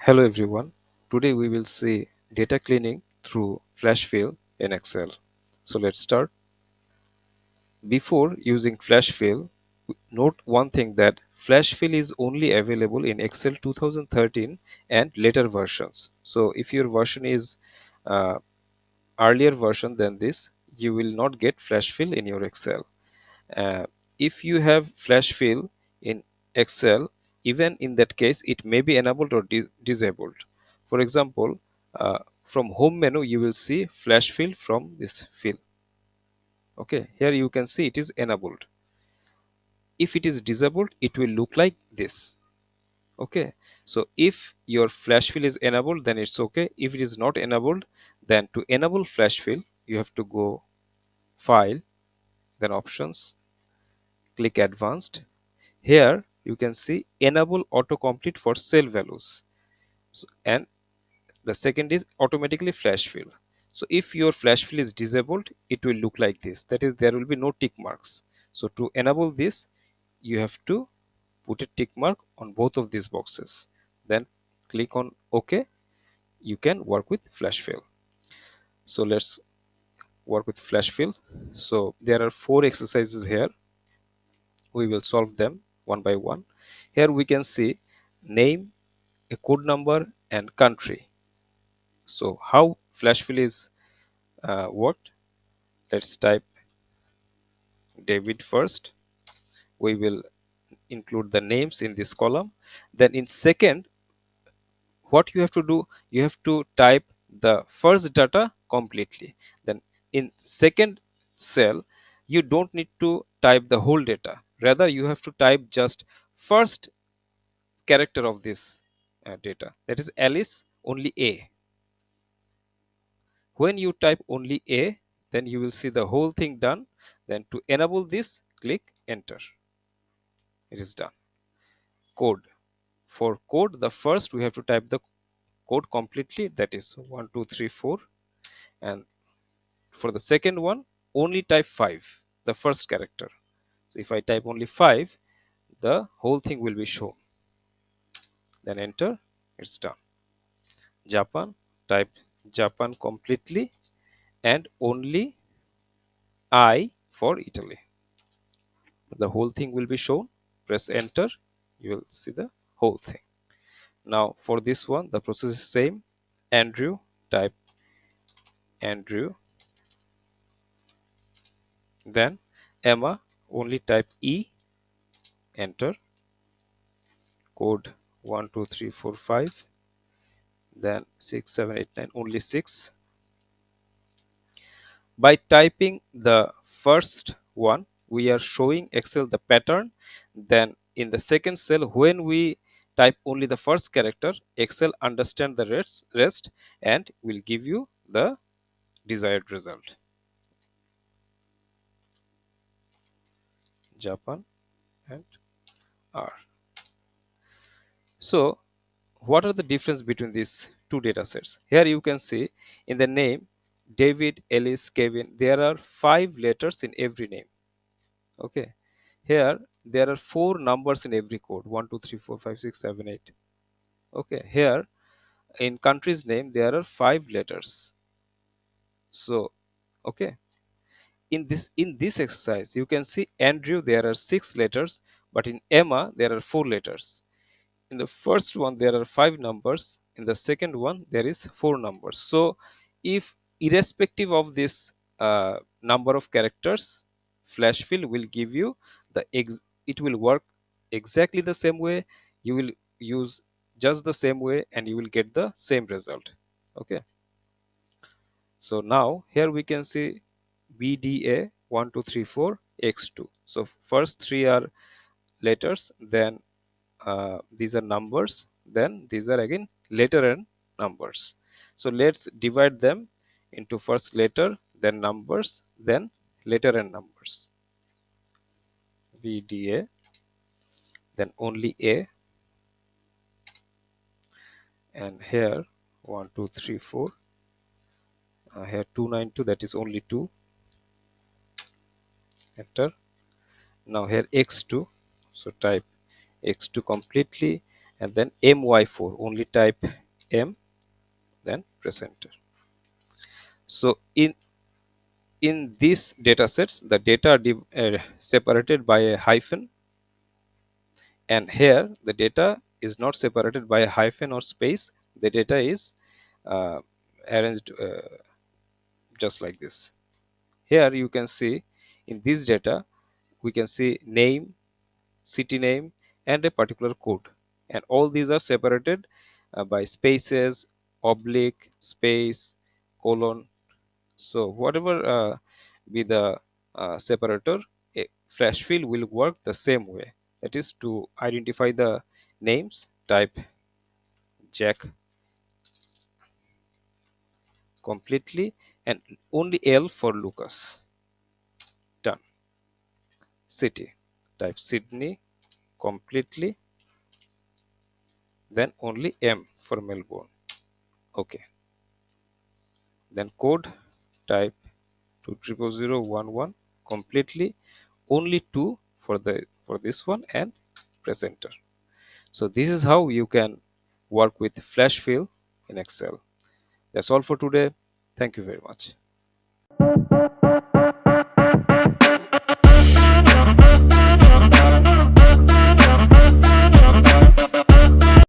Hello everyone. Today we will see data cleaning through flash fill in Excel. So let's start. Before using flash fill, note one thing that flash fill is only available in Excel 2013 and later versions. So if your version is uh, earlier version than this, you will not get flash fill in your Excel. Uh, if you have flash fill in Excel, even in that case, it may be enabled or disabled. For example, from home menu, you will see flash fill from this fill. Okay, here you can see it is enabled. If it is disabled, it will look like this. Okay, so if your flash fill is enabled, then it's okay. If it is not enabled, then to enable flash fill, you have to go File, then Options, click Advanced. Here you can see enable autocomplete for cell values. And the second is automatically flash fill. So if your flash fill is disabled, it will look like this. That is, there will be no tick marks. So to enable this, you have to put a tick mark on both of these boxes. Then click on OK. You can work with flash fill. So let's work with flash fill. So there are 4 exercises here. We will solve them one by one. Here we can see name, a code number, and country. So how flash fill is worked? Let's type David first. We will include the names in this column. Then in second, what you have to do, you have to type the first data completely. Then in second cell, you don't need to type the whole data. Rather, you have to type just first character of this data. That is Alice, only A. When you type only A, then you will see the whole thing done. Then to enable this, click enter. It is done. Code. For code, the first we have to type the code completely, that is 1 2 3 4. And for the second one, only type 5, the first character. So if I type only 5, the whole thing will be shown. Then enter, it's done. Japan, type Japan completely and only I for Italy. The whole thing will be shown. Press enter, you will see the whole thing. Now for this one, the process is same. Andrew, type Andrew. Then Emma, only type E, enter. Code 1 2 3 4 5. Then 6 7 8 9, only 6. By typing the first one, we are showing Excel the pattern. Then in the second cell, when we type only the first character, Excel understand the rest and will give you the desired result. Japan and R. So what are the difference between these two data sets? Here you can see in the name David, Alice, Kevin, there are 5 letters in every name. Okay, here there are 4 numbers in every code, 1 2 3 4 5 6 7 8. Okay, here in country's name there are 5 letters. So okay, in this exercise you can see Andrew there are 6 letters, but in Emma there are 4 letters. In the first one there are 5 numbers, in the second one there is 4 numbers. So if irrespective of this number of characters, flash fill will give you it will work exactly the same way. You will use just the same way and you will get the same result. Okay, so now here we can see BDA 1 2 3 4 X2. So first 3 are letters, then these are numbers, then these are again letter and numbers. So let's divide them into first letter, then numbers, then letter and numbers. VDA, then only A, and here 1 2 3 4, here 292, that is only 2, enter. Now here X2, so type X2 completely and then my4, only type m, then press enter. So in these data sets, the data are separated by a hyphen, and here the data is not separated by a hyphen or space. The data is uh, arranged just like this. Here you can see, in this data we can see name, city name, and a particular code, and all these are separated by spaces, oblique, space, colon. So whatever be the separator, a flash fill will work the same way. That is, to identify the names, type Jack completely, and only L for Lucas. Done. City, type Sydney completely, then only M for Melbourne. Okay. Then code, type 2000111 completely, only 2 for this one, and press enter. So this is how you can work with flash fill in Excel. That's all for today. Thank you very much.